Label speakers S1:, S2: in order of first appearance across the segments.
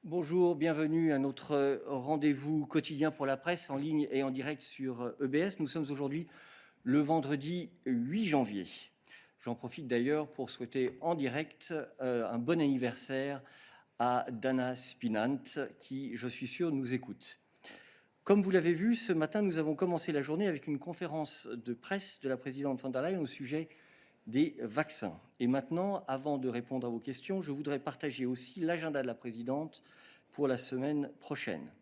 S1: Bonjour, bienvenue à notre rendez-vous quotidien pour la presse en ligne et en direct sur EBS. Nous sommes aujourd'hui le vendredi 8 janvier. J'en profite d'ailleurs pour souhaiter en direct un bon anniversaire à Dana Spinant qui, je suis sûr, nous écoute. Comme vous l'avez vu, ce matin, nous avons commencé la journée avec une conférence de presse de la présidente von der Leyen au sujet des vaccins. Et maintenant, avant de répondre à vos questions, je voudrais partager aussi l'agenda de la présidente pour la semaine prochaine.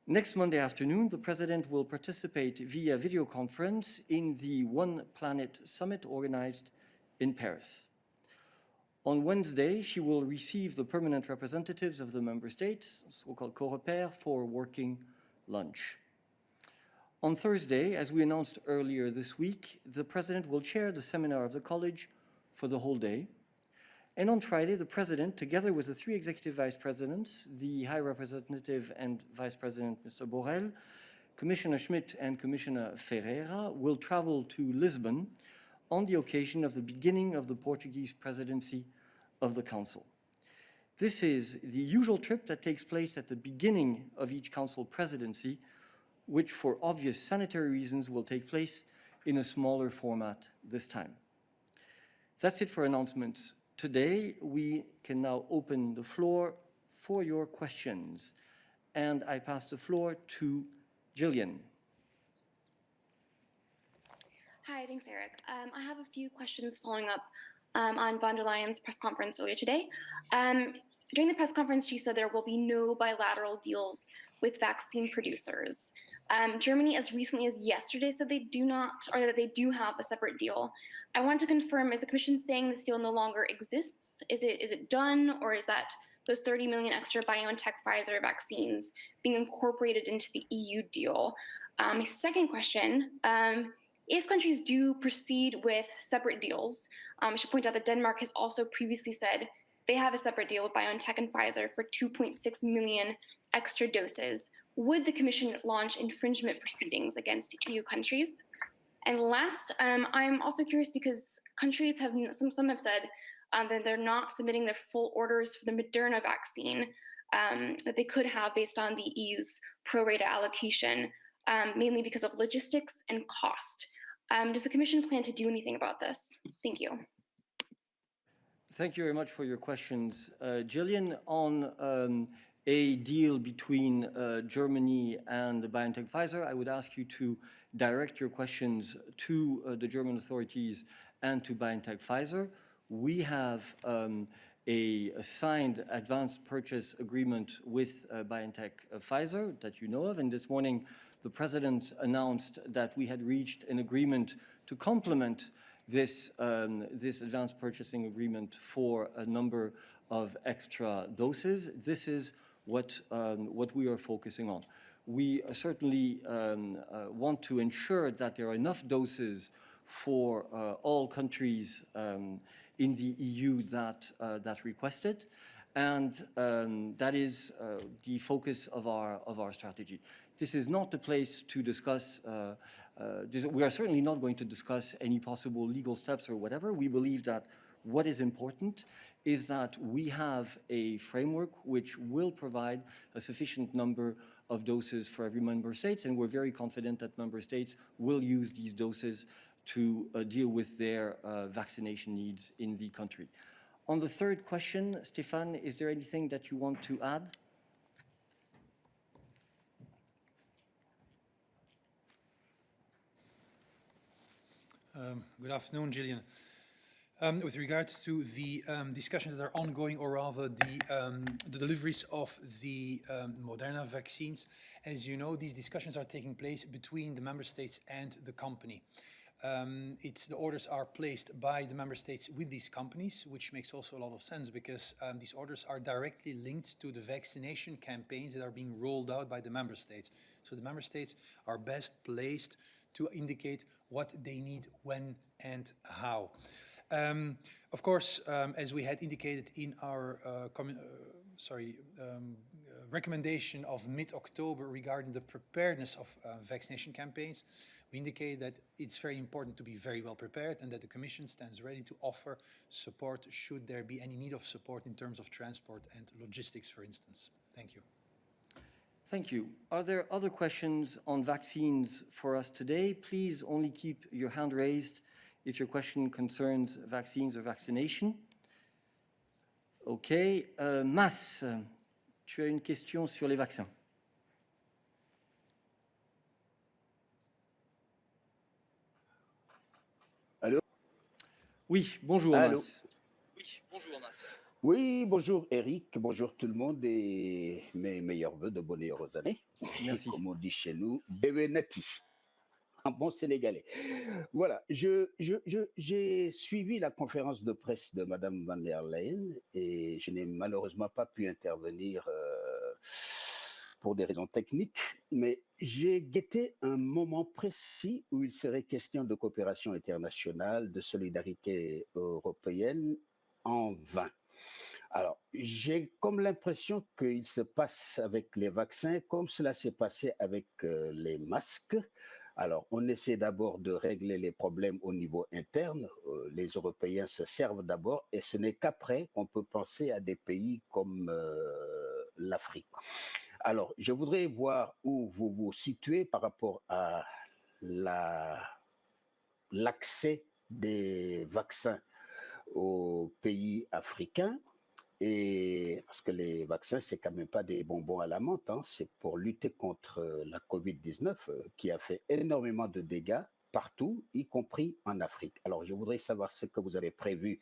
S1: Next Monday afternoon, the President will participate via video conference in the One Planet Summit organized in Paris. On Wednesday, she will receive the permanent representatives of the member states, so-called COREPER, for working lunch. On Thursday, as we announced earlier this week, the President will chair the seminar of the College for the whole day. And on Friday, the President, together with the three Executive Vice Presidents, the High Representative and Vice President Mr. Borrell, Commissioner Schmidt and Commissioner Ferreira, will travel to Lisbon on the occasion of the beginning of the Portuguese presidency of the Council. This is the usual trip that takes place at the beginning of each Council presidency, which for obvious sanitary reasons will take place in a smaller format this time. That's it for announcements. Today, we can now open the floor for your questions. And I pass the floor to Gillian.
S2: Hi, thanks, Eric. I have a few questions following up on von der Leyen's press conference earlier today. During the press conference, she said there will be no bilateral deals with vaccine producers. Germany, as recently as yesterday, said they do not, or that they do have a separate deal. I want to confirm, is the Commission saying this deal no longer exists? Is it done, or is that those 30 million extra BioNTech Pfizer vaccines being incorporated into the EU deal? My second question, if countries do proceed with separate deals, I should point out that Denmark has also previously said they have a separate deal with BioNTech and Pfizer for 2.6 million extra doses. Would the Commission launch infringement proceedings against EU countries? And last, I'm also curious because countries have, some have said that they're not submitting their full orders for the Moderna vaccine that they could have based on the EU's pro rata allocation, mainly because of logistics and cost. Does the Commission plan to do anything about this? Thank you.
S1: Thank you very much for your questions. Gillian, on a deal between Germany and BioNTech Pfizer, I would ask you to direct your questions to the German authorities and to BioNTech Pfizer. We have a signed advanced purchase agreement with BioNTech Pfizer that you know of, and this morning the President announced that we had reached an agreement to complement this advanced purchasing agreement for a number of extra doses. This is what we are focusing on. We certainly want to ensure that there are enough doses for all countries in the EU that request it, and that is the focus of our strategy. This is not the place to discuss, we are certainly not going to discuss any possible legal steps or whatever. We believe that what is important is that we have a framework which will provide a sufficient number of doses for every member state, and we're very confident that member states will use these doses to deal with their vaccination needs in the country. On the third question, Stefan, is there anything that you want to add?
S3: Good afternoon, Gillian. With regards to the discussions that are ongoing, or rather the deliveries of the Moderna vaccines, as you know, these discussions are taking place between the member states and the company. The orders are placed by the member states with these companies, which makes also a lot of sense because these orders are directly linked to the vaccination campaigns that are being rolled out by the member states. So the member states are best placed to indicate what they need, when and how. Of course, as we had indicated in our recommendation of mid-October regarding the preparedness of vaccination campaigns, We indicate that it's very important to be very well prepared and that the Commission stands ready to offer support should there be any need of support in terms of transport and logistics, for instance. Thank you.
S1: Thank you. Are there other questions on vaccines for us today? Please only keep your hand raised if your question concerns vaccines or vaccination. OK. Mas, tu as une question sur les vaccins.
S4: Allô?
S1: Oui, bonjour
S4: Allô?
S1: Mas. Oui, bonjour Mas.
S4: Oui, bonjour Eric, bonjour tout le monde et mes meilleurs voeux de bonnes et heureuses années.
S1: Merci.
S4: Et comme on dit chez nous, Bebenati, un bon Sénégalais. Voilà, j'ai suivi la conférence de presse de Madame van der Leyen et je n'ai malheureusement pas pu intervenir pour des raisons techniques, mais j'ai guetté un moment précis où il serait question de coopération internationale, de solidarité européenne en vain. Alors, j'ai comme l'impression qu'il se passe avec les vaccins comme cela s'est passé avec les masques. Alors, on essaie d'abord de régler les problèmes au niveau interne. Les Européens se servent d'abord et ce n'est qu'après qu'on peut penser à des pays comme l'Afrique. Alors, je voudrais voir où vous vous situez par rapport à l'accès des vaccins aux pays africains. Et parce que les vaccins, c'est quand même pas des bonbons à la menthe, hein, c'est pour lutter contre la Covid-19 qui a fait énormément de dégâts partout, y compris en Afrique. Alors, je voudrais savoir ce que vous avez prévu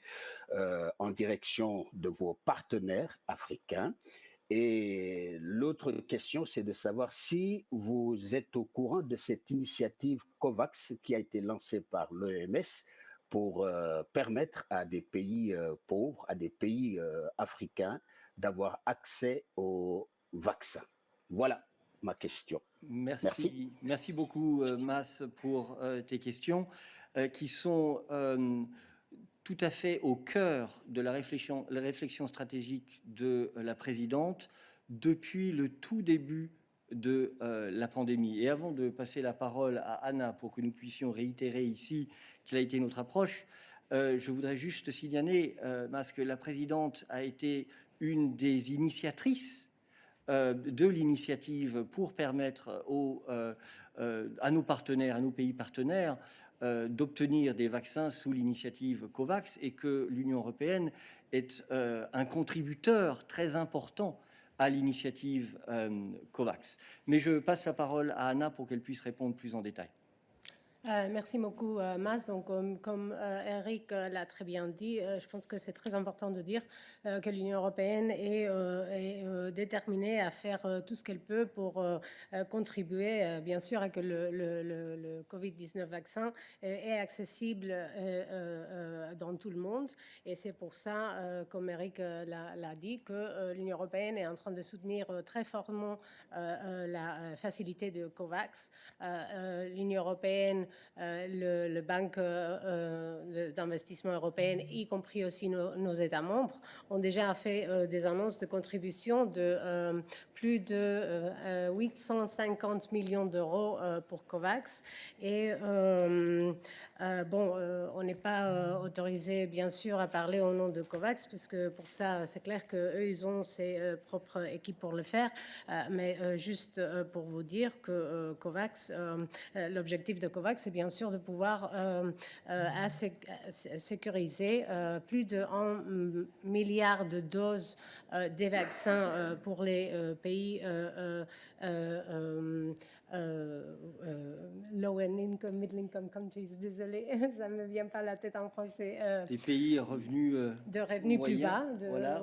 S4: en direction de vos partenaires africains. Et l'autre question, c'est de savoir si vous êtes au courant de cette initiative COVAX qui a été lancée par l'OMS pour permettre à des pays pauvres, à des pays africains, d'avoir accès aux vaccins. Voilà ma question.
S1: Merci. Merci beaucoup, Mas, pour tes questions qui sont tout à fait au cœur de la réflexion stratégique de la présidente depuis le tout début de la pandémie. Et avant de passer la parole à Anna pour que nous puissions réitérer ici quelle a été notre approche, je voudrais juste signaler, Mas, que la présidente a été une des initiatrices de l'initiative pour permettre à nos partenaires, à nos pays partenaires, d'obtenir des vaccins sous l'initiative COVAX et que l'Union européenne est un contributeur très important à l'initiative COVAX. Mais je passe la parole à Anna pour qu'elle puisse répondre plus en détail.
S5: Merci beaucoup, Mas. Donc, comme Eric l'a très bien dit, je pense que c'est très important de dire que l'Union européenne est déterminée à faire tout ce qu'elle peut pour contribuer, bien sûr, à que le Covid-19 vaccin est accessible dans tout le monde. Et c'est pour ça, comme Eric l'a dit, que l'Union européenne est en train de soutenir très fortement la facilité de COVAX. L'Union européenne, le Banque d'investissement européenne, y compris aussi nos États membres, ont déjà fait des annonces de contribution de plus de 850 millions d'euros pour COVAX. Et on n'est pas autorisé, bien sûr, à parler au nom de COVAX, puisque pour ça, c'est clair qu'eux, ils ont ses propres équipes pour le faire. Mais juste pour vous dire que COVAX, l'objectif de COVAX, c'est bien sûr de pouvoir sécuriser plus de 1 milliard de doses des vaccins pour les pays low and income, middle income countries. Désolée, ça ne me vient pas à la tête en français.
S1: Des pays revenus
S5: de revenus plus bas.
S1: Voilà,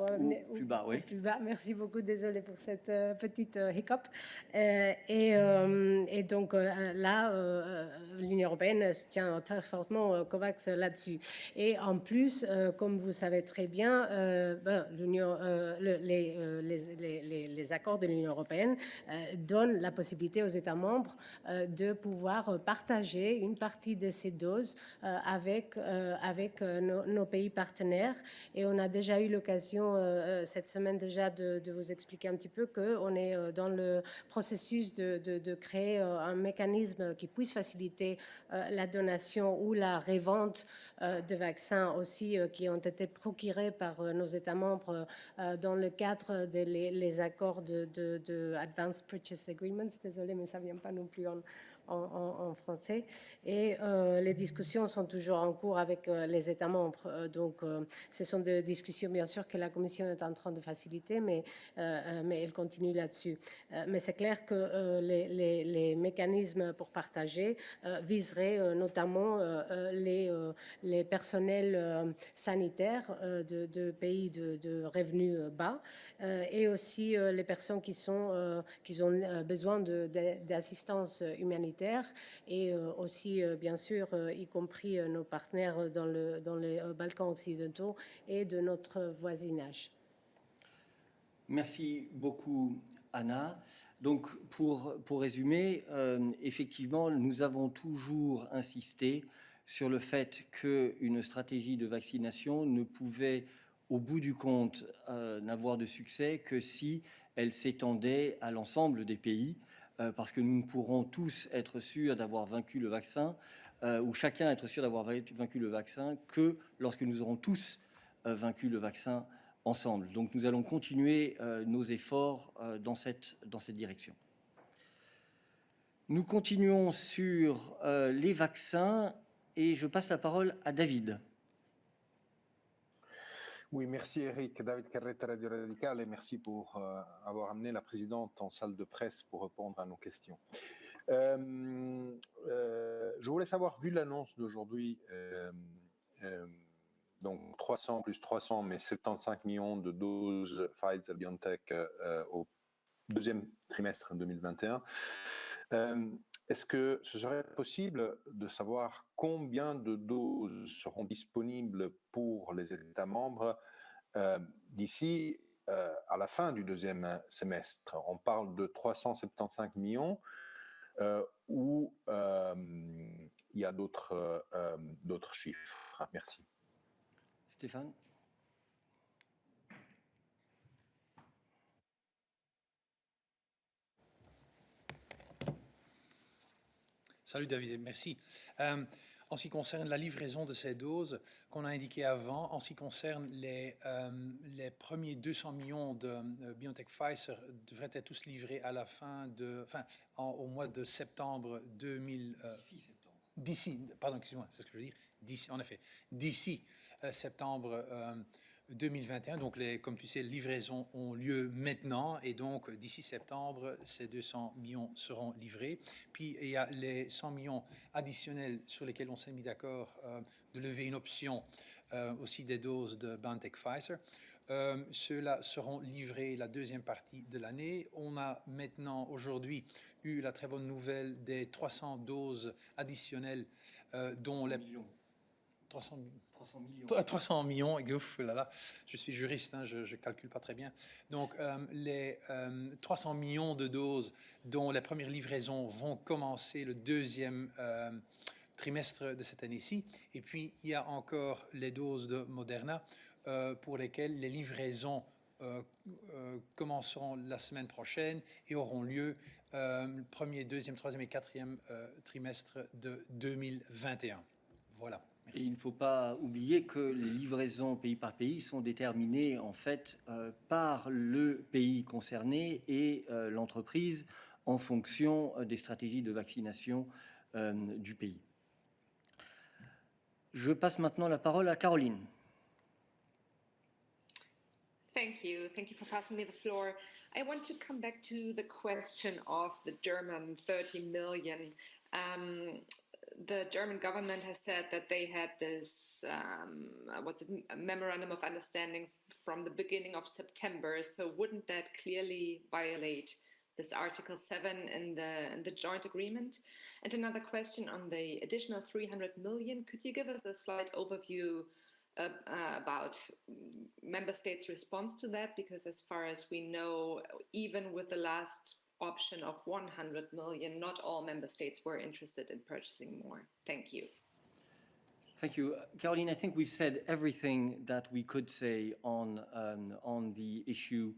S1: plus bas, oui.
S5: Plus bas. Merci beaucoup, désolée pour cette petite hiccup. Et donc là, l'Union européenne se tient très fortement COVAX là-dessus. Et en plus, comme vous savez très bien, les accords de l'Union européenne donnent la possibilité aux États États membres de pouvoir partager une partie de ces doses avec nos pays partenaires. Et on a déjà eu l'occasion cette semaine déjà de vous expliquer un petit peu qu'on est dans le processus de créer un mécanisme qui puisse faciliter la donation ou la révente de vaccins aussi qui ont été procurés par nos États membres dans le cadre des les accords de Advanced Purchase Agreements. Désolée, mais ça ne vient pas non plus en français. Et les discussions sont toujours en cours avec les États membres. Donc, ce sont des discussions, bien sûr, que la Commission est en train de faciliter, mais elle continue là-dessus. Mais c'est clair que les mécanismes pour partager viseraient notamment les personnels sanitaires de pays de revenus bas et aussi les personnes qui ont besoin d'assistance humanitaire et aussi, bien sûr, y compris nos partenaires dans les Balkans occidentaux et de notre voisinage.
S1: Merci beaucoup, Anna. Donc, pour résumer, effectivement, nous avons toujours insisté sur le fait qu'une stratégie de vaccination ne pouvait, au bout du compte, n'avoir de succès que si elle s'étendait à l'ensemble des pays, parce que nous ne pourrons tous être sûrs d'avoir vaincu le vaccin, ou chacun être sûr d'avoir vaincu le vaccin, que lorsque nous aurons tous vaincu le vaccin ensemble. Donc nous allons continuer nos efforts dans cette direction. Nous continuons sur les vaccins et je passe la parole à David.
S6: Oui, merci Eric. David Carretta, Radio Radicale, et merci pour avoir amené la présidente en salle de presse pour répondre à nos questions. Je voulais savoir, vu l'annonce d'aujourd'hui, donc 300 plus 300, mais 75 millions de doses Pfizer-BioNTech au deuxième trimestre 2021, est-ce que ce serait possible de savoir combien de doses seront disponibles pour les États membres d'ici à la fin du deuxième semestre? On parle de 375 millions ou il y a d'autres chiffres? Merci.
S1: Stéphane?
S3: Salut David, merci. En ce qui concerne la livraison de ces doses qu'on a indiqué avant, en ce qui concerne les premiers 200 millions de BioNTech Pfizer devraient être tous livrés à la fin au mois de septembre 2000. D'ici, pardon, excuse-moi, c'est ce que je veux dire. D'ici, en effet, d'ici septembre 2021. Donc, comme tu sais, les livraisons ont lieu maintenant et donc d'ici septembre, ces 200 millions seront livrés. Puis, il y a les 100 millions additionnels sur lesquels on s'est mis d'accord de lever une option aussi des doses de BioNTech Pfizer. Ceux-là seront livrés la deuxième partie de l'année. On a maintenant, aujourd'hui, eu la très bonne nouvelle des 300 doses additionnelles dont les... 300 millions, ouf, là là, je suis juriste, hein, je ne calcule pas très bien. Donc, les 300 millions de doses dont les premières livraisons vont commencer le deuxième trimestre de cette année-ci. Et puis, il y a encore les doses de Moderna pour lesquelles les livraisons commenceront la semaine prochaine et auront lieu le premier, deuxième, troisième et quatrième trimestre de 2021. Voilà.
S1: Et il ne faut pas oublier que les livraisons pays par pays sont déterminées en fait par le pays concerné et l'entreprise en fonction des stratégies de vaccination du pays. Je passe maintenant la parole à Caroline.
S7: Thank you for passing me the floor. I want to come back to the question of the German 30 million. The German government has said that they had this, a memorandum of understanding from the beginning of September. So wouldn't that clearly violate this Article 7 in the joint agreement? And another question on the additional 300 million. Could you give us a slight overview about member states' response to that? Because as far as we know, even with the last option of 100 million, not all member states were interested in purchasing more. Thank you.
S1: Thank you. Caroline, I think we've said everything that we could say on the issue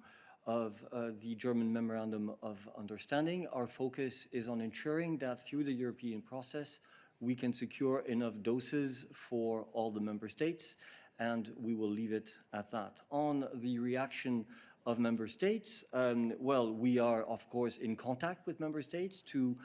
S1: of the German Memorandum of Understanding. Our focus is on ensuring that through the European process, we can secure enough doses for all the member states, and we will leave it at that. On the reaction of member states, well, we are, of course, in contact with member states to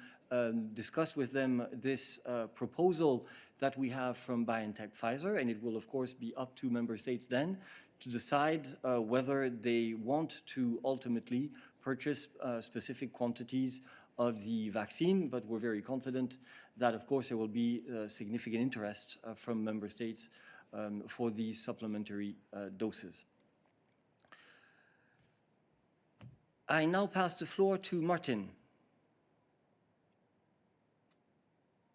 S1: discuss with them this proposal that we have from BioNTech Pfizer, and it will, of course, be up to member states then to decide whether they want to ultimately purchase specific quantities of the vaccine, but we're very confident that, of course, there will be significant interest from member states for these supplementary doses. I now pass the floor to Martin.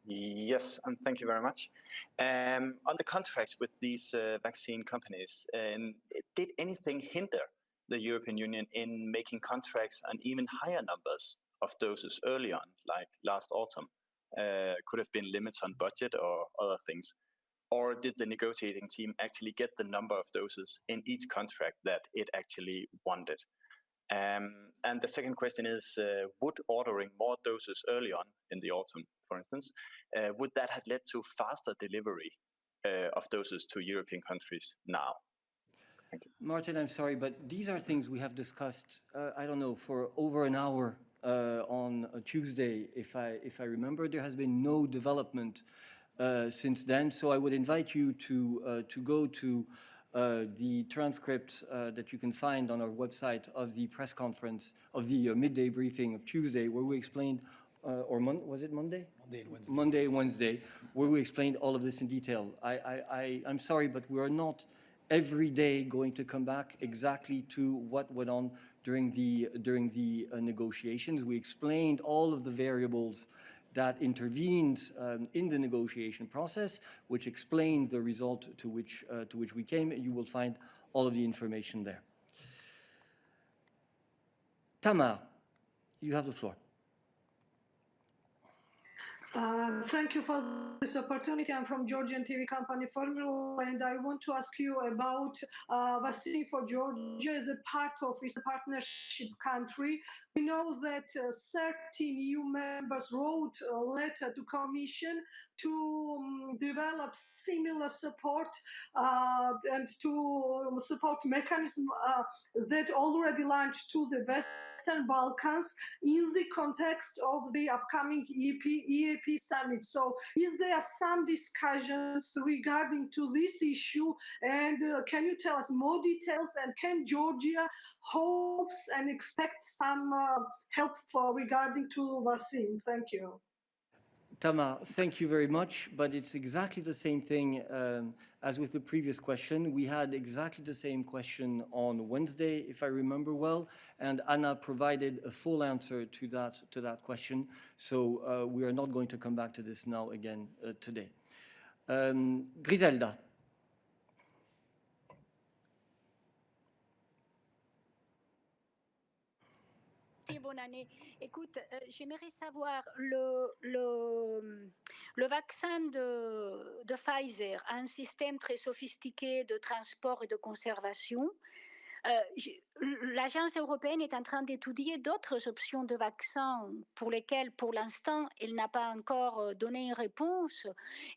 S8: Yes, and thank you very much. On the contracts with these vaccine companies, did anything hinder the European Union in making contracts on even higher numbers of doses early on, like last autumn? Could have been limits on budget or other things. Or did the negotiating team actually get the number of doses in each contract that it actually wanted? And the second question is, would ordering more doses early on in the autumn, for instance, would that have led to faster delivery of doses to European countries now? Thank you.
S1: Martin, I'm sorry, but these are things we have discussed, I don't know, for over an hour on a Tuesday, if I remember. There has been no development since then, so I would invite you to go to the transcript that you can find on our website of the press conference, of the midday briefing of Tuesday, where we explained, was it Monday?
S3: Monday and Wednesday.
S1: Monday and Wednesday, where we explained all of this in detail. I'm sorry, but we are not every day going to come back exactly to what went on during the negotiations. We explained all of the variables that intervened in the negotiation process, which explained the result to which we came. You will find all of the information there. Tamar, you have the floor.
S9: Thank you for this opportunity. I'm from Georgian TV company Formula, and I want to ask you about vaccine for Georgia as a part of Eastern Partnership country. We know that 13 EU members wrote a letter to Commission to develop similar support and to support mechanism that already launched to the Western Balkans in the context of the upcoming EAP summit. So is there some discussions regarding to this issue, and can you tell us more details, and can Georgia hopes and expect some help for regarding to vaccine? Thank you.
S1: Tamar, thank you very much, but it's exactly the same thing as with the previous question. We had exactly the same question on Wednesday, if I remember well, and Anna provided a full answer to that question. So we are not going to come back to this now again today. Griselda.
S10: Bonne année. Écoute, j'aimerais savoir, le vaccin de Pfizer a un système très sophistiqué de transport et de conservation. L'Agence européenne est en train d'étudier d'autres options de vaccins pour lesquelles, pour l'instant, elle n'a pas encore donné une réponse.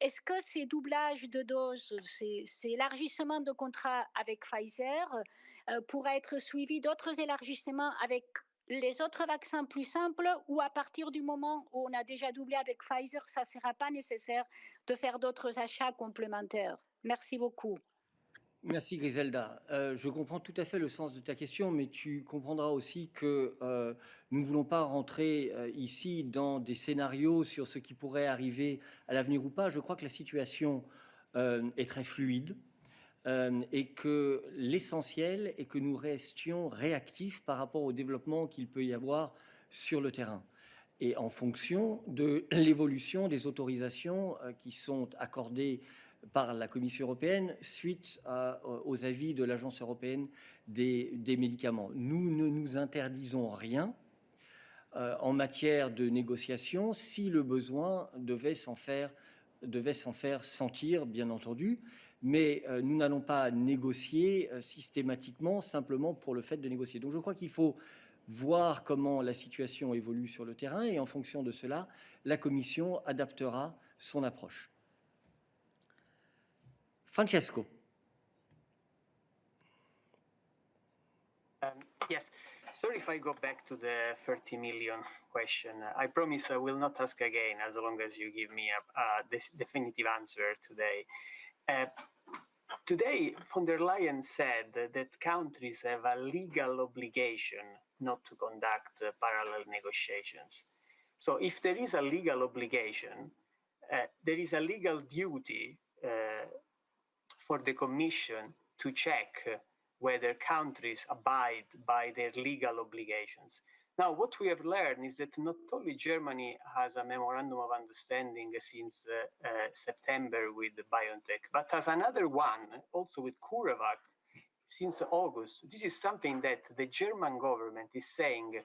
S10: Est-ce que ces doublages de doses, ces élargissements de contrats avec Pfizer pourraient être suivis d'autres élargissements avec les autres vaccins plus simples, ou à partir du moment où on a déjà doublé avec Pfizer, ça ne sera pas nécessaire de faire d'autres achats complémentaires? Merci beaucoup.
S1: Merci Griselda. Je comprends tout à fait le sens de ta question, mais tu comprendras aussi que nous ne voulons pas rentrer ici dans des scénarios sur ce qui pourrait arriver à l'avenir ou pas. Je crois que la situation est très fluide. Et que l'essentiel est que nous restions réactifs par rapport au développement qu'il peut y avoir sur le terrain. Et en fonction de l'évolution des autorisations qui sont accordées par la Commission européenne suite aux avis de l'Agence européenne des médicaments. Nous ne nous interdisons rien. en matière de négociation si le besoin devait s'en faire sentir, bien entendu. Mais nous n'allons pas négocier systématiquement simplement pour le fait de négocier. Donc je crois qu'il faut voir comment la situation évolue sur le terrain et en fonction de cela, la Commission adaptera son approche. Francesco.
S11: Yes. Sorry if I go back to the 30 million question. I promise I will not ask again as long as you give me a definitive answer today. Today, von der Leyen said that countries have a legal obligation not to conduct parallel negotiations. So if there is a legal obligation, there is a legal duty for the Commission to check whether countries abide by their legal obligations. Now, what we have learned is that not only Germany has a memorandum of understanding since September with BioNTech, but has another one also with CureVac since August. This is something that the German government is saying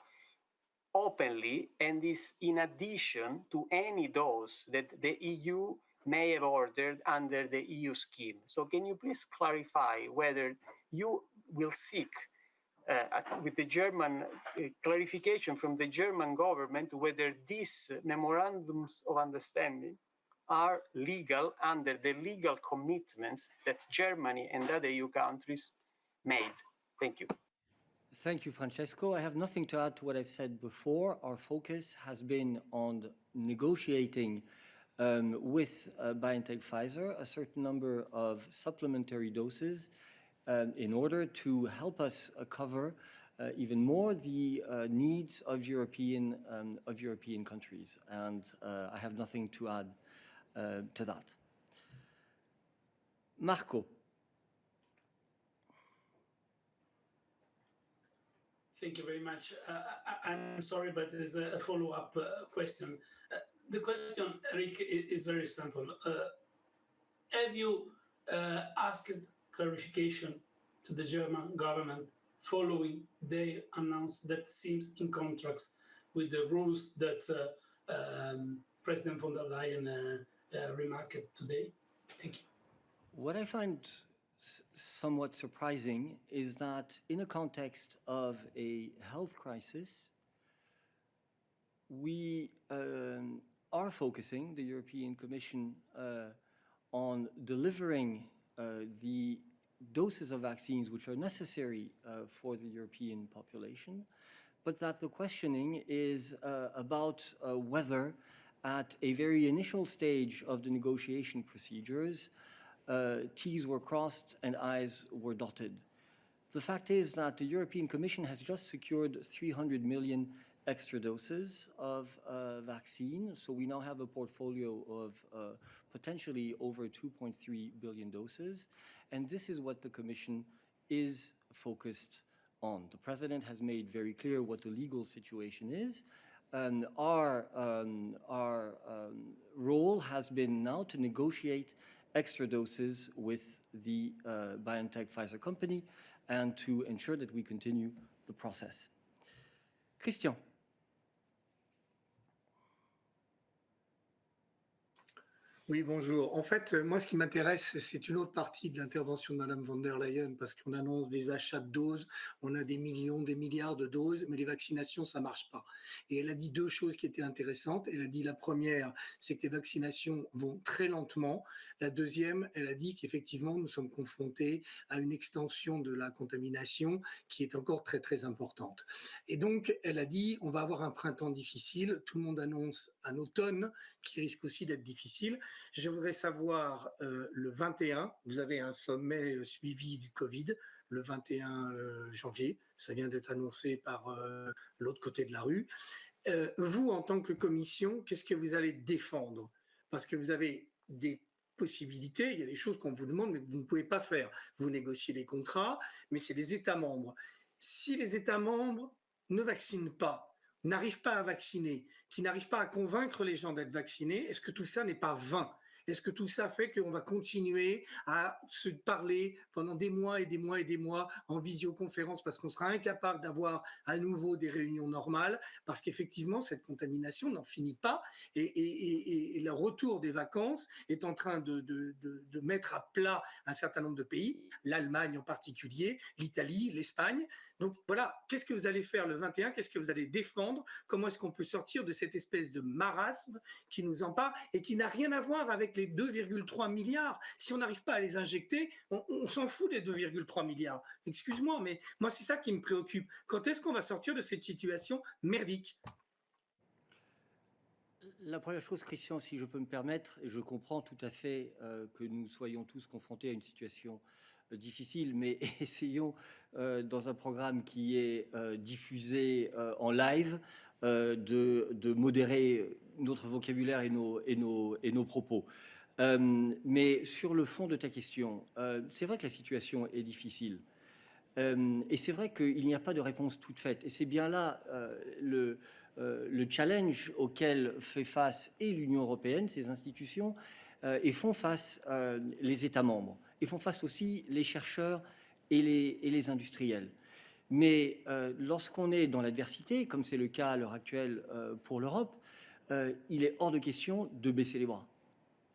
S11: openly and is in addition to any dose that the EU may have ordered under the EU scheme. So can you please clarify whether you will seek with the German clarification from the German government whether these memorandums of understanding are legal under the legal commitments that Germany and other EU countries made? Thank you.
S1: Thank you, Francesco. I have nothing to add to what I've said before. Our focus has been on negotiating with BioNTech Pfizer a certain number of supplementary doses in order to help us cover even more the needs of European countries. And I have nothing to add to that. Marco.
S12: Thank you very much. I'm sorry, but there's a follow-up question. The question, Eric, is very simple. Have you asked clarification to the German government following they announced that seems in contrast with the rules that President von der Leyen remarked today? Thank you.
S1: What I find somewhat surprising is that in a context of a health crisis, we are focusing, the European Commission, on delivering the doses of vaccines which are necessary for the European population, but that the questioning is about whether at a very initial stage of the negotiation procedures, T's were crossed and I's were dotted. The fact is that the European Commission has just secured 300 million extra doses of vaccine. So we now have a portfolio of potentially over 2.3 billion doses. And this is what the Commission is focused on. The President has made very clear what the legal situation is. Our role has been now to negotiate extra doses with the BioNTech Pfizer company and to ensure that we continue the process. Christian.
S13: Oui, bonjour. En fait, moi, ce qui m'intéresse, c'est une autre partie de l'intervention de Madame von der Leyen, parce qu'on annonce des achats de doses, on a des millions, des milliards de doses, mais les vaccinations, ça marche pas. Et elle a dit deux choses qui étaient intéressantes. Elle a dit la première, c'est que les vaccinations vont très lentement. La deuxième, elle a dit qu'effectivement, nous sommes confrontés à une extension de la contamination qui est encore très, très importante. Et donc, elle a dit, on va avoir un printemps difficile. Tout le monde annonce un automne qui risque aussi d'être difficile. Je voudrais savoir, le 21, vous avez un sommet suivi du Covid, le 21 janvier, ça vient d'être annoncé par l'autre côté de la rue. Vous, en tant que commission, qu'est-ce que vous allez défendre? Parce que vous avez des possibilités, il y a des choses qu'on vous demande, mais que vous ne pouvez pas faire. Vous négociez des contrats, mais c'est les États membres. Si les États membres ne vaccinent pas, n'arrivent pas à vacciner, qui n'arrivent pas à convaincre les gens d'être vaccinés, est-ce que tout ça n'est pas vain? Est-ce que tout ça fait qu'on va continuer à se parler pendant des mois et des mois et des mois en visioconférence parce qu'on sera incapable d'avoir à nouveau des réunions normales parce qu'effectivement, cette contamination n'en finit pas et le retour des vacances est en train de mettre à plat un certain nombre de pays, l'Allemagne en particulier, l'Italie, l'Espagne. Donc voilà, qu'est-ce que vous allez faire le 21 ? Qu'est-ce que vous allez défendre ? Comment est-ce qu'on peut sortir de cette espèce de marasme qui nous empare et qui n'a rien à voir avec les 2,3 milliards ? Si on n'arrive pas à les injecter, on s'en fout des 2,3 milliards. Excuse-moi, mais moi c'est ça qui me préoccupe. Quand est-ce qu'on va sortir de cette situation merdique ?
S1: La première chose, Christian, si je peux me permettre, et je comprends tout à fait que nous soyons tous confrontés à une situation difficile, mais essayons, dans un programme qui est diffusé en live, de modérer notre vocabulaire et nos propos. Mais sur le fond de ta question, c'est vrai que la situation est difficile. Et c'est vrai qu'il n'y a pas de réponse toute faite. Et c'est bien là le challenge auquel fait face et l'Union européenne, ses institutions, et font face les États membres, et font face aussi les chercheurs et les industriels. Mais lorsqu'on est dans l'adversité, comme c'est le cas à l'heure actuelle pour l'Europe, il est hors de question de baisser les bras.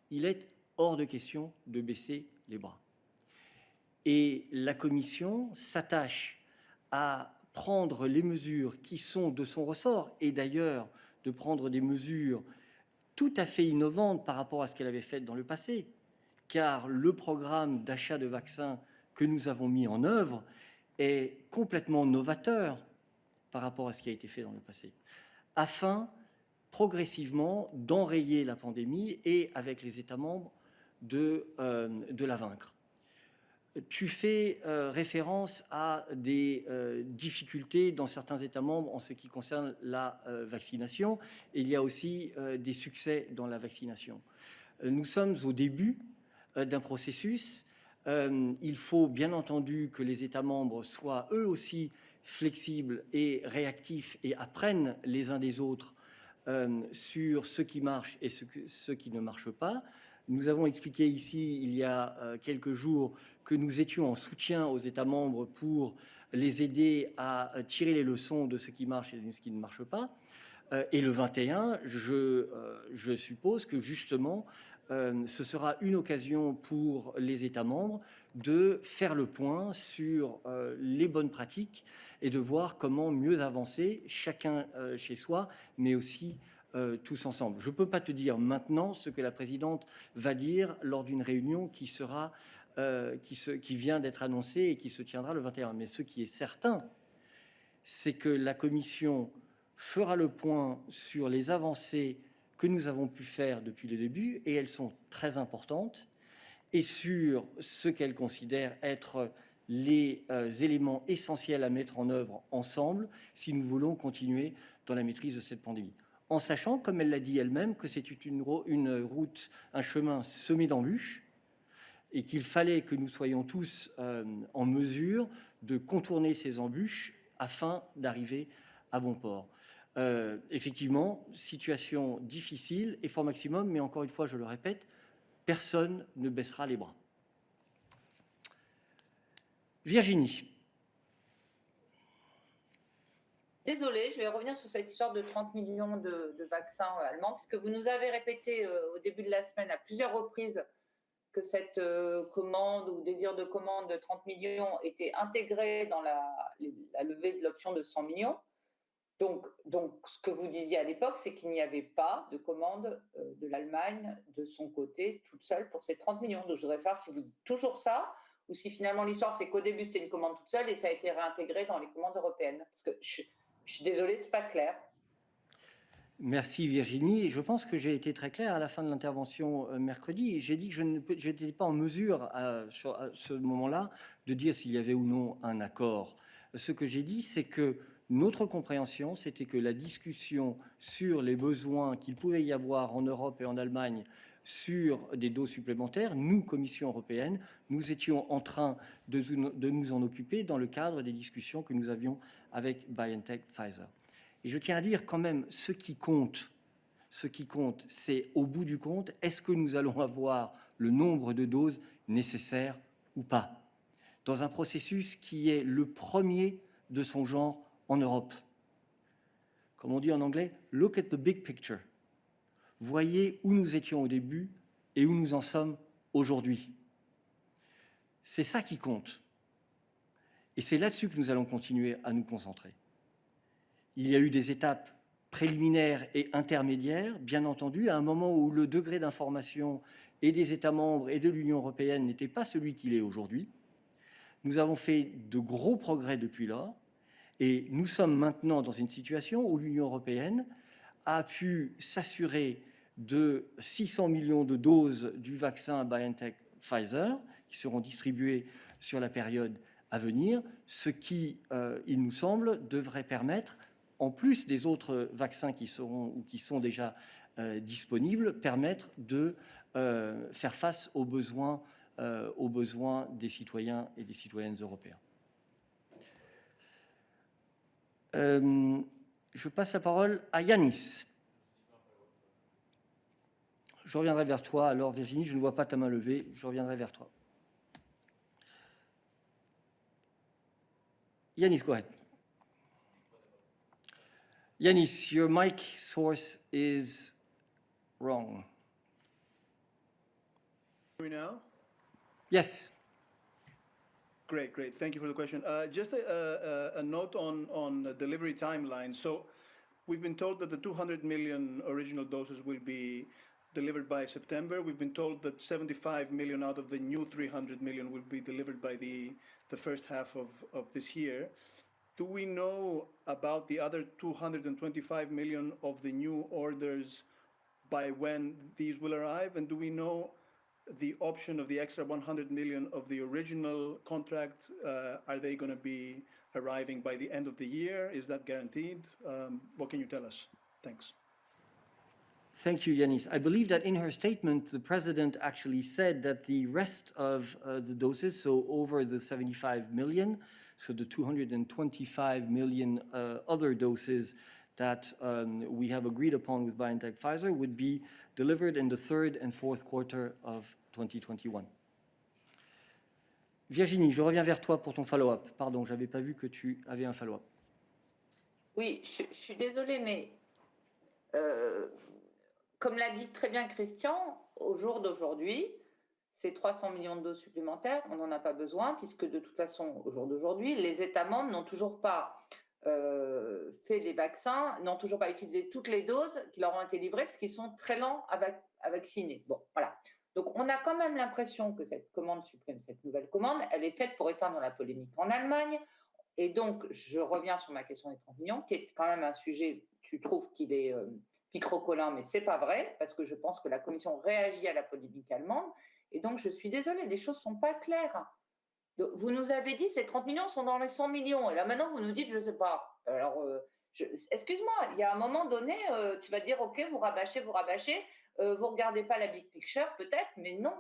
S1: Il est hors de question de baisser les bras. Et la Commission s'attache à prendre les mesures qui sont de son ressort, et d'ailleurs de prendre des mesures tout à fait innovantes par rapport à ce qu'elle avait fait dans le passé, car le programme d'achat de vaccins que nous avons mis en œuvre est complètement novateur par rapport à ce qui a été fait dans le passé, afin progressivement d'enrayer la pandémie et, avec les États membres, de la vaincre. Tu fais référence à des difficultés dans certains États membres en ce qui concerne la vaccination. Il y a aussi des succès dans la vaccination. Nous sommes au début d'un processus. Il faut bien entendu que les États membres soient eux aussi flexibles et réactifs et apprennent les uns des autres sur ce qui marche et ce qui ne marche pas. Nous avons expliqué ici, il y a quelques jours, que nous étions en soutien aux États membres pour les aider à tirer les leçons de ce qui marche et de ce qui ne marche pas. Et le 21, je suppose que justement, ce sera une occasion pour les États membres de faire le point sur les bonnes pratiques et de voir comment mieux avancer, chacun chez soi, mais aussi tous ensemble. Je ne peux pas te dire maintenant ce que la présidente va dire lors d'une réunion qui vient d'être annoncée et qui se tiendra le 21. Mais ce qui est certain, c'est que la Commission fera le point sur les avancées que nous avons pu faire depuis le début, et elles sont très importantes, et sur ce qu'elle considère être les éléments essentiels à mettre en œuvre ensemble si nous voulons continuer dans la maîtrise de cette pandémie. En sachant, comme elle l'a dit elle-même, que c'est une route, un chemin semé d'embûches, et qu'il fallait que nous soyons tous en mesure de contourner ces embûches afin d'arriver à bon port. Effectivement, situation difficile, effort maximum, mais encore une fois, je le répète, personne ne baissera les bras. Virginie.
S14: Désolée, je vais revenir sur cette histoire de 30 millions de vaccins allemands, puisque vous nous avez répété au début de la semaine à plusieurs reprises que cette commande ou désir de commande de 30 millions était intégré dans la levée de l'option de 100 millions. Donc, ce que vous disiez à l'époque, c'est qu'il n'y avait pas de commande de l'Allemagne de son côté, toute seule, pour ces 30 millions. Donc, je voudrais savoir si vous dites toujours ça, ou si finalement l'histoire, c'est qu'au début, c'était une commande toute seule et ça a été réintégré dans les commandes européennes. Parce que je suis désolée, c'est pas clair.
S1: Merci Virginie. Je pense que j'ai été très clair à la fin de l'intervention mercredi. J'ai dit que je n'étais pas en mesure à ce moment-là de dire s'il y avait ou non un accord. Ce que j'ai dit, c'est que notre compréhension, c'était que la discussion sur les besoins qu'il pouvait y avoir en Europe et en Allemagne sur des doses supplémentaires, nous, Commission européenne, nous étions en train de nous en occuper dans le cadre des discussions que nous avions avec BioNTech, Pfizer. Et je tiens à dire quand même, ce qui compte, Ce qui compte, c'est au bout du compte, est-ce que nous allons avoir le nombre de doses nécessaires ou pas, dans un processus qui est le premier de son genre en Europe. Comme on dit en anglais, look at the big picture. Voyez où nous étions au début et où nous en sommes aujourd'hui. C'est ça qui compte. Et c'est là-dessus que nous allons continuer à nous concentrer. Il y a eu des étapes préliminaires et intermédiaires, bien entendu, à un moment où le degré d'information et des États membres et de l'Union européenne n'était pas celui qu'il est aujourd'hui. Nous avons fait de gros progrès depuis là, et nous sommes maintenant dans une situation où l'Union européenne a pu s'assurer de 600 millions de doses du vaccin BioNTech-Pfizer qui seront distribuées sur la période à venir, ce qui, il nous semble, devrait permettre, en plus des autres vaccins qui seront ou qui sont déjà disponibles, permettre de faire face aux besoins des citoyens et des citoyennes européens. Je passe la parole à Yanis. Je reviendrai vers toi. Alors, Virginie, je ne vois pas ta main levée. Je reviendrai vers toi. Yanis, go ahead. Yanis, your mic source is wrong.
S15: Hear me now?
S1: Yes.
S15: Great. Thank you for the question. Just a note on the delivery timeline. So we've been told that the 200 million original doses will be delivered by September. We've been told that 75 million out of the new 300 million will be delivered by the first half of this year. Do we know about the other 225 million of the new orders by when these will arrive? And do we know the option of the extra 100 million of the original contract? Are they going to be arriving by the end of the year? Is that guaranteed? What can you tell us? Thanks.
S1: Thank you, Yanis. I believe that in her statement, the President actually said that the rest of the doses, so over the 75 million, so the 225 million other doses that we have agreed upon with BioNTech Pfizer, would be delivered in the third and fourth quarter of 2021. Virginie, je reviens vers toi pour ton follow-up. Pardon, je n'avais pas vu que tu avais un follow-up.
S14: Oui, je suis désolée, mais comme l'a dit très bien Christian, au jour d'aujourd'hui, ces 300 millions de doses supplémentaires, on n'en a pas besoin, puisque de toute façon, au jour d'aujourd'hui, les États membres n'ont toujours pas fait les vaccins, n'ont toujours pas utilisé toutes les doses qui leur ont été livrées, parce qu'ils sont très lents à vacciner. Bon, voilà. Donc, on a quand même l'impression que cette commande suprême, cette nouvelle commande, elle est faite pour éteindre la polémique en Allemagne. Et donc, je reviens sur ma question des 30 millions, qui est quand même un sujet, tu trouves qu'il est picrocollant, mais c'est pas vrai, parce que je pense que la Commission réagit à la polémique allemande. Et donc, je suis désolée, les choses sont pas claires. Donc, vous nous avez dit ces 30 millions sont dans les 100 millions. Et là, maintenant, vous nous dites, je sais pas. Alors, excuse-moi, il y a un moment donné, tu vas dire, OK, vous rabâchez, vous regardez pas la big picture, peut-être, mais non,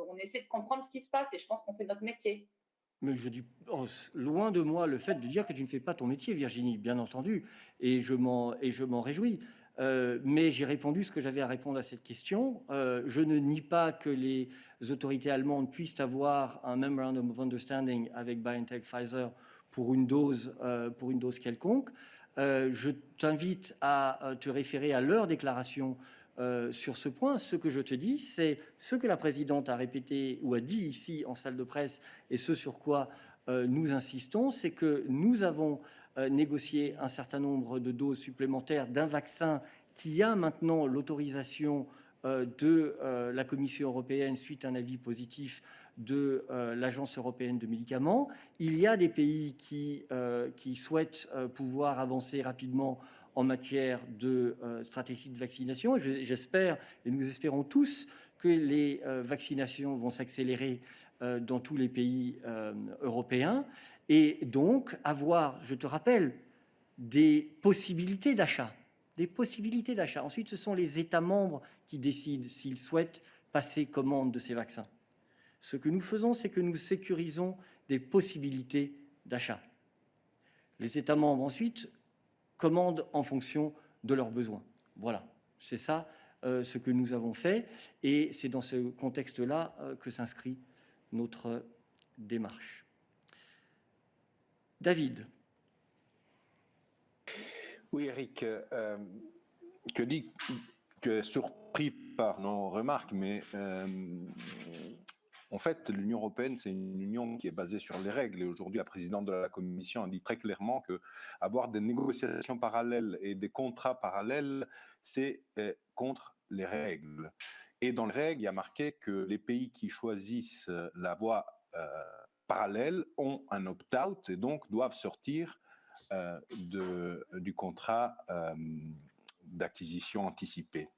S14: on essaie de comprendre ce qui se passe et je pense qu'on fait notre métier.
S1: Mais je dis, loin de moi le fait de dire que tu ne fais pas ton métier, Virginie, bien entendu, et je m'en réjouis. Mais j'ai répondu ce que j'avais à répondre à cette question. Je ne nie pas que les autorités allemandes puissent avoir un memorandum of understanding avec BioNTech Pfizer pour une dose quelconque. Je t'invite à te référer à leur déclaration sur ce point. Ce que je te dis, c'est ce que la présidente a répété ou a dit ici en salle de presse et ce sur quoi nous insistons, c'est que nous avons négocié un certain nombre de doses supplémentaires d'un vaccin qui a maintenant l'autorisation de la Commission européenne suite à un avis positif de l'Agence européenne de médicaments. Il y a des pays qui souhaitent pouvoir avancer rapidement en matière de stratégie de vaccination. J'espère, et nous espérons tous, que les vaccinations vont s'accélérer dans tous les pays européens et donc avoir, je te rappelle, des possibilités d'achat. Ensuite, ce sont les États membres qui décident s'ils souhaitent passer commande de ces vaccins. Ce que nous faisons, c'est que nous sécurisons des possibilités d'achat. Les États membres, ensuite, commandent en fonction de leurs besoins. Voilà. C'est ça ce que nous avons fait, et c'est dans ce contexte-là que s'inscrit notre démarche. David.
S6: Oui, Eric, tu es surpris par nos remarques, mais en fait, l'Union européenne, c'est une union qui est basée sur les règles. Et aujourd'hui, la présidente de la Commission a dit très clairement que avoir des négociations parallèles et des contrats parallèles, c'est contre les règles. Et dans les règles, il y a marqué que les pays qui choisissent la voie parallèle ont un opt-out et donc doivent sortir du contrat d'acquisition anticipée.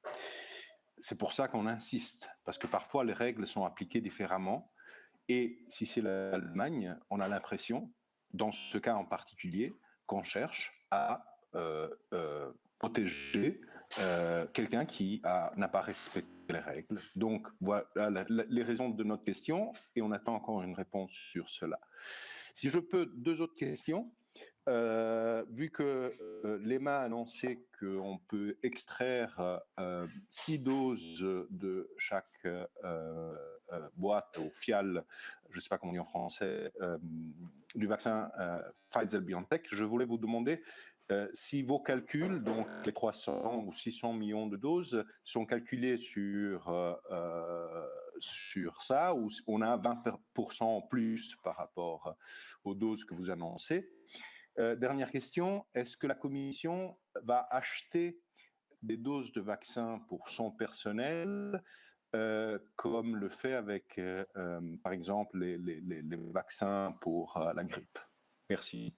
S6: C'est pour ça qu'on insiste, parce que parfois les règles sont appliquées différemment. Et si c'est l'Allemagne, on a l'impression, dans ce cas en particulier, qu'on cherche à protéger quelqu'un qui n'a pas respecté les règles. Donc voilà les raisons de notre question, et on attend encore une réponse sur cela. Si je peux, 2 autres questions. Vu que l'EMA a annoncé qu'on peut extraire 6 doses de chaque boîte ou fiale, je ne sais pas comment on dit en français, du vaccin Pfizer-BioNTech, je voulais vous demander si vos calculs, donc les 300 ou 600 millions de doses, sont calculés sur ça, ou on a 20% en plus par rapport aux doses que vous annoncez. Dernière question, est-ce que la Commission va acheter des doses de vaccins pour son personnel, comme le fait avec, par exemple, les vaccins pour la grippe? Merci.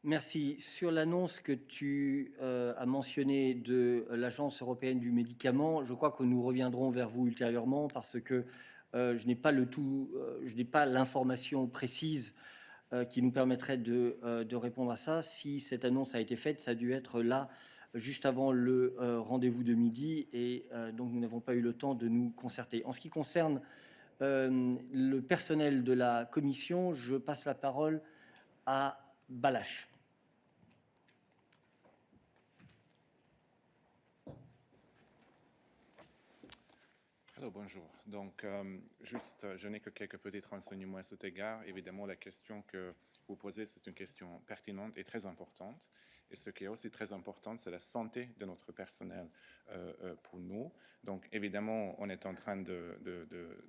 S1: Merci. Sur l'annonce que tu as mentionnée de l'Agence européenne du médicament, je crois que nous reviendrons vers vous ultérieurement parce que je n'ai pas l'information précise qui nous permettrait de répondre à ça. Si cette annonce a été faite, ça a dû être là juste avant le rendez-vous de midi, et donc nous n'avons pas eu le temps de nous concerter. En ce qui concerne le personnel de la Commission, je passe la parole à Balázs.
S16: Alors, bonjour. Donc, juste, je n'ai que quelques petits renseignements à cet égard. Évidemment, la question que vous posez, c'est une question pertinente et très importante. Et ce qui est aussi très important, c'est la santé de notre personnel pour nous. Donc, évidemment, on est en train de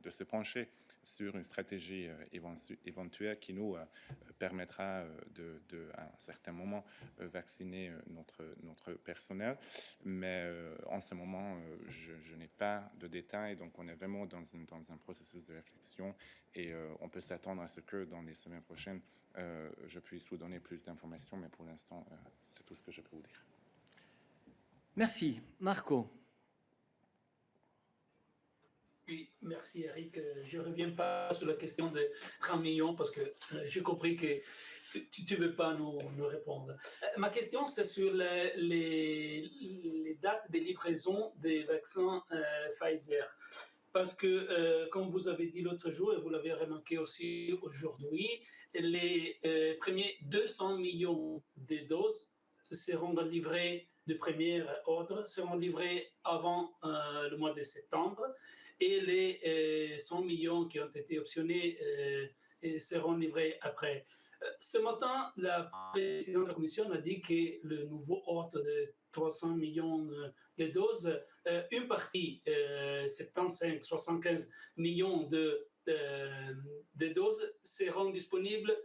S16: se pencher sur une stratégie éventuelle qui nous permettra à un certain moment, vacciner notre personnel. Mais en ce moment, je n'ai pas de détails. Donc, on est vraiment dans un processus de réflexion, et on peut s'attendre à ce que dans les semaines prochaines, je puisse vous donner plus d'informations, mais pour l'instant, c'est tout ce que je peux vous dire.
S1: Merci. Marco.
S12: Oui, merci Eric. Je ne reviens pas sur la question de 30 millions parce que j'ai compris que tu ne veux pas nous répondre. Ma question, c'est sur les dates de livraison des vaccins Pfizer. Parce que, comme vous avez dit l'autre jour, et vous l'avez remarqué aussi aujourd'hui, les premiers 200 millions de doses seront livrés de premier ordre, seront livrés avant le mois de septembre, et les 100 millions qui ont été optionnés seront livrés après. Ce matin, la présidente de la Commission a dit que le nouveau ordre de 300 millions de doses, une partie, 75-75 millions de doses, seront disponibles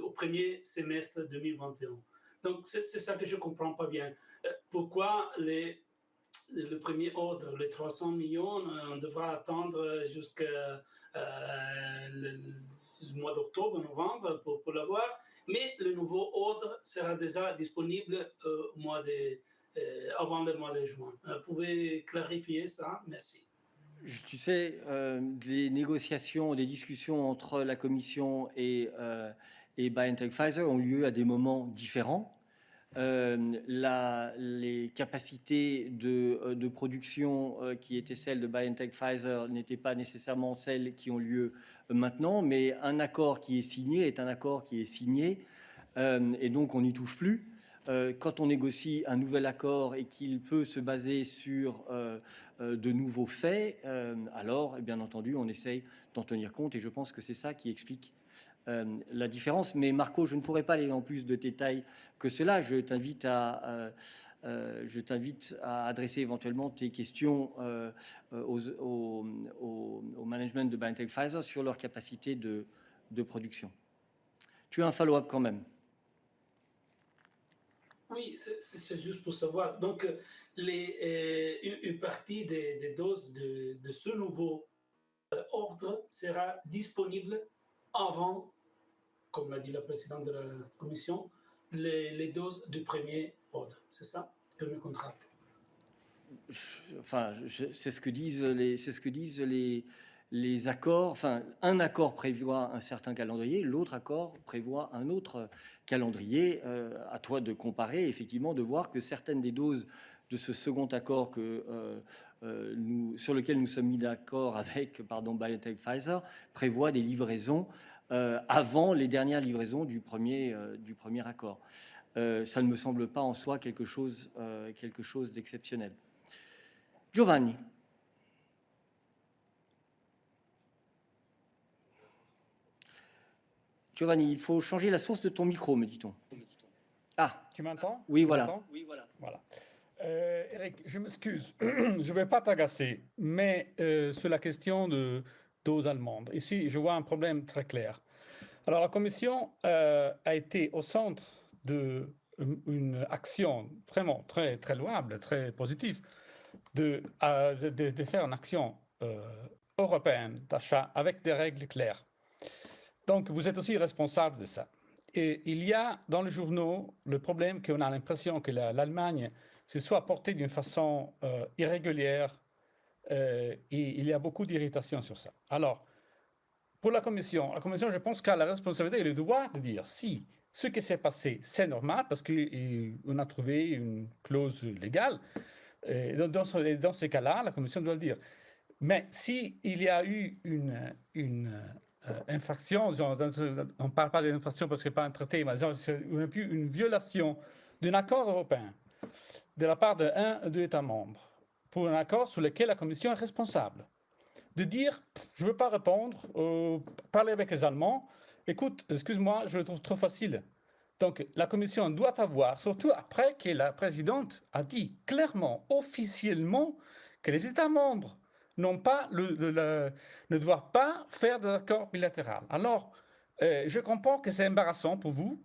S12: au premier semestre 2021. Donc, c'est ça que je ne comprends pas bien. Pourquoi le premier ordre, les 300 millions, on devra attendre jusqu'à le mois d'octobre, novembre pour l'avoir, mais le nouveau ordre sera déjà disponible avant le mois de juin. Vous pouvez clarifier ça? Merci.
S1: Tu sais, des négociations, des discussions entre la Commission et BioNTech Pfizer ont lieu à des moments différents. Les capacités de production qui étaient celles de BioNTech Pfizer n'étaient pas nécessairement celles qui ont lieu maintenant, mais un accord qui est signé est un accord qui est signé, et donc on n'y touche plus. quand on négocie un nouvel accord et qu'il peut se baser sur de nouveaux faits, alors, bien entendu, on essaye d'en tenir compte. Et je pense que c'est ça qui explique la différence. Mais Marco, je ne pourrais pas aller en plus de détails que cela. Je t'invite à adresser éventuellement tes questions au management de BioNTech Pfizer sur leur capacité de production. Tu as un follow-up quand même?
S12: Oui, c'est juste pour savoir. Donc, une partie des doses de ce nouveau ordre sera disponible avant, comme l'a dit la présidente de la commission, les doses du premier ordre. C'est ça, le premier contrat?
S1: Enfin, c'est ce que disent les accords. Enfin, un accord prévoit un certain calendrier, l'autre accord prévoit un autre calendrier. À toi de comparer, effectivement, de voir que certaines des doses de ce second accord sur lequel nous sommes mis d'accord avec BioNTech Pfizer prévoient des livraisons avant les dernières livraisons du premier accord. Ça ne me semble pas en soi quelque chose d'exceptionnel. Giovanni. Giovanni, il faut changer la source de ton micro, me dit-on. Ah.
S17: Tu m'entends?
S1: Oui, voilà.
S17: Voilà. Eric, je m'excuse, je ne vais pas t'agacer, mais sur la question de doses allemandes, ici, je vois un problème très clair. Alors, la Commission a été au centre d'une action vraiment très, très louable, très positive, de faire une action européenne d'achat avec des règles claires. Donc, vous êtes aussi responsable de ça. Et il y a dans les journaux le problème qu'on a l'impression que l'Allemagne se soit portée d'une façon irrégulière et il y a beaucoup d'irritation sur ça. Alors, pour la Commission, je pense qu'elle a la responsabilité et le devoir de dire si ce qui s'est passé, c'est normal parce qu'on a trouvé une clause légale. Et dans ces cas-là, la Commission doit le dire. Mais s'il y a eu une infraction, on ne parle pas d'infraction parce que ce n'est pas un traité, mais une violation d'un accord européen de la part d'un des États membres pour un accord sur lequel la Commission est responsable. De dire, je ne veux pas répondre, parler avec les Allemands, écoute, excuse-moi, je le trouve trop facile. Donc la Commission doit avoir, surtout après que la présidente a dit clairement, officiellement, que les États membres ne doivent pas faire d'accord bilatéral. Alors, je comprends que c'est embarrassant pour vous,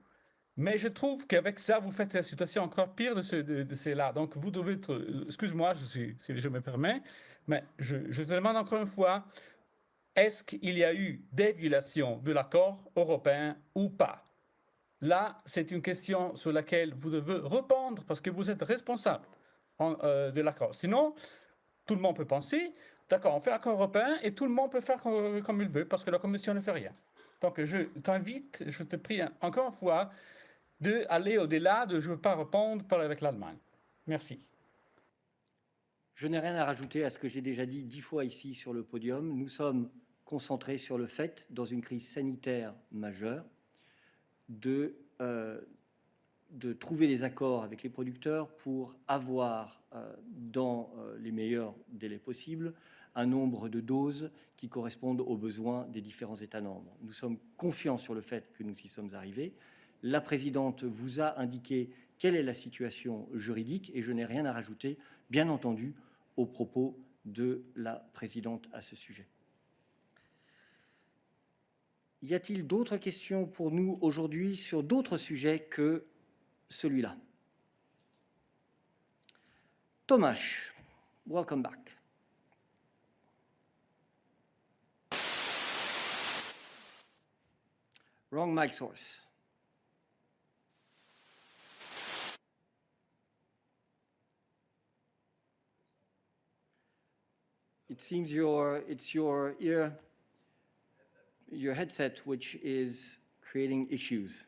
S17: mais je trouve qu'avec ça, vous faites la situation encore pire de cela. Donc, vous devez être... Excuse-moi, si je me permets, mais je te demande encore une fois, est-ce qu'il y a eu des violations de l'accord européen ou pas? Là, c'est une question sur laquelle vous devez répondre parce que vous êtes responsable de l'accord. Sinon, tout le monde peut penser, d'accord, on fait un accord européen et tout le monde peut faire comme il veut parce que la Commission ne fait rien. Donc, je t'invite, je te prie encore une fois, d'aller au-delà de je ne veux pas répondre, parler avec l'Allemagne. Merci.
S1: Je n'ai rien à rajouter à ce que j'ai déjà dit 10 fois ici sur le podium. Nous sommes concentrés sur le fait, dans une crise sanitaire majeure, de trouver des accords avec les producteurs pour avoir, dans les meilleurs délais possibles, un nombre de doses qui correspondent aux besoins des différents États membres. Nous sommes confiants sur le fait que nous y sommes arrivés. La présidente vous a indiqué quelle est la situation juridique et je n'ai rien à rajouter, bien entendu, aux propos de la présidente à ce sujet. Y a-t-il d'autres questions pour nous aujourd'hui sur d'autres sujets que celui-là? Tomasz, welcome back. Wrong mic source. It seems it's your headset which is creating issues.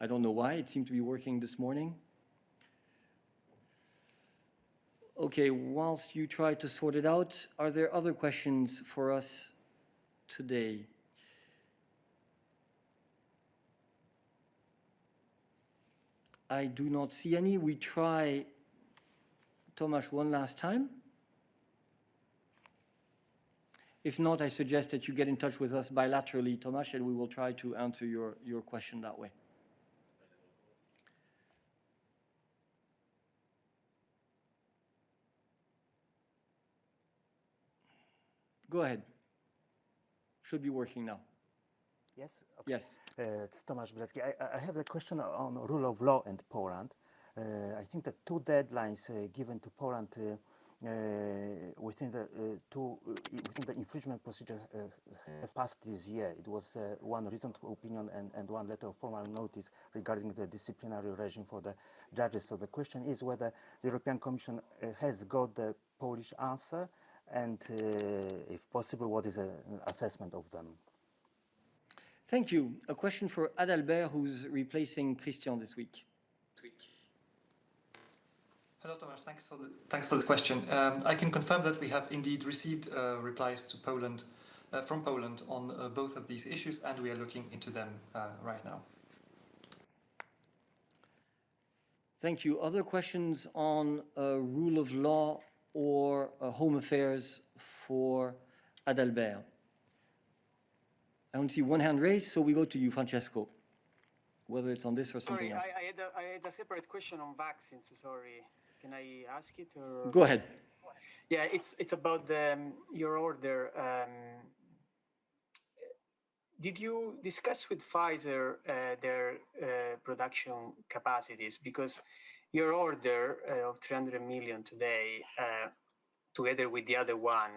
S1: I don't know why. It seemed to be working this morning. Okay, whilst you try to sort it out, are there other questions for us today? I do not see any. We try Tomasz one last time. If not, I suggest that you get in touch with us bilaterally, Tomasz, and we will try to answer your question that way. Go ahead. Should be working now.
S18: Yes. Okay.
S1: Yes.
S18: It's Tomasz Bilecki. I have a question on rule of law in Poland. I think the two deadlines given to Poland within the infringement procedure have passed this year. It was one reasoned opinion and one letter of formal notice regarding the disciplinary regime for the judges. So the question is whether the European Commission has got the Polish answer, and if possible, what is an assessment of them?
S1: Thank you. A question for Adalbert, who's replacing Christian this week.
S19: Hello, Tomasz. Thanks for the question. I can confirm that we have indeed received replies to Poland from Poland on both of these issues, and we are looking into them right now.
S1: Thank you. Other questions on rule of law or home affairs for Adalbert? I don't see one hand raised, so we go to you, Francesco, whether it's on this or something else.
S11: I had a separate question on vaccines. Sorry, can I ask it? Or?
S1: Go ahead.
S11: Yeah, it's about your order. Did you discuss with Pfizer their production capacities? Because your order of 300 million today, together with the other one,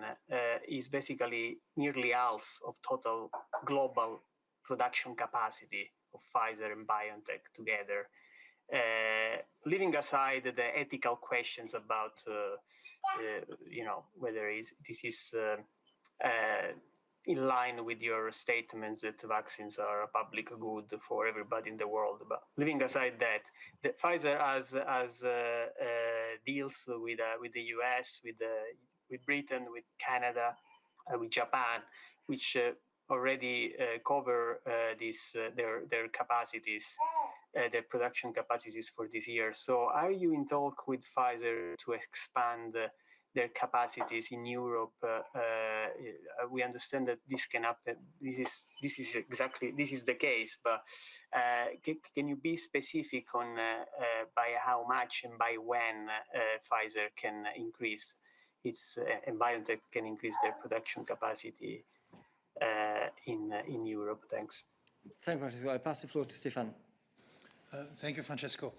S11: is basically nearly half of total global production capacity of Pfizer and BioNTech together. Leaving aside the ethical questions about, whether this is in line with your statements that vaccines are a public good for everybody in the world. But leaving aside that, Pfizer has deals with the US, with Britain, with Canada, with Japan, which already cover their capacities, their production capacities for this year. So are you in talk with Pfizer to expand their capacities in Europe? We understand that this can happen. This is the case. But can you be specific on by how much and by when Pfizer can increase its and BioNTech can increase their production capacity in Europe? Thanks.
S1: Thank you, Francesco. I pass the floor to Stefan.
S3: Thank you, Francesco.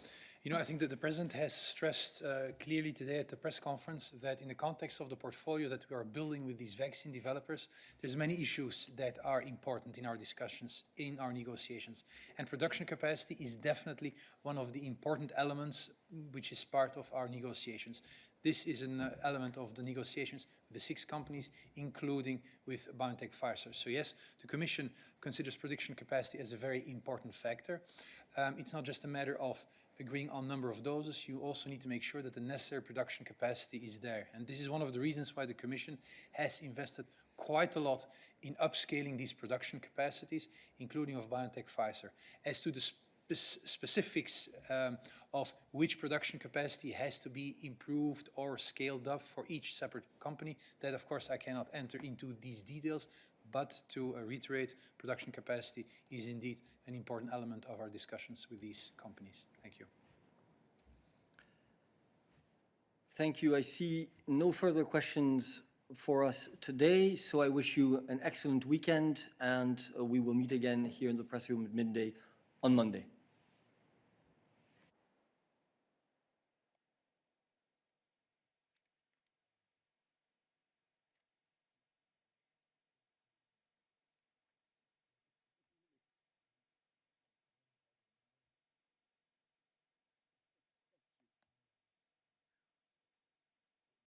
S3: I think that the President has stressed clearly today at the press conference that in the context of the portfolio that we are building with these vaccine developers, there's many issues that are important in our discussions, in our negotiations. And production capacity is definitely one of the important elements which is part of our negotiations. This is an element of the negotiations with the 6 companies, including with BioNTech Pfizer. So yes, the Commission considers production capacity as a very important factor. It's not just a matter of agreeing on number of doses. You also need to make sure that the necessary production capacity is there. And this is one of the reasons why the Commission has invested quite a lot in upscaling these production capacities, including of BioNTech Pfizer. As to the specifics of which production capacity has to be improved or scaled up for each separate company, that of course I cannot enter into these details, but to reiterate, production capacity is indeed an important element of our discussions with these companies. Thank you.
S1: Thank you. I see no further questions for us today, so I wish you an excellent weekend, and we will meet again here in the press room at midday on Monday.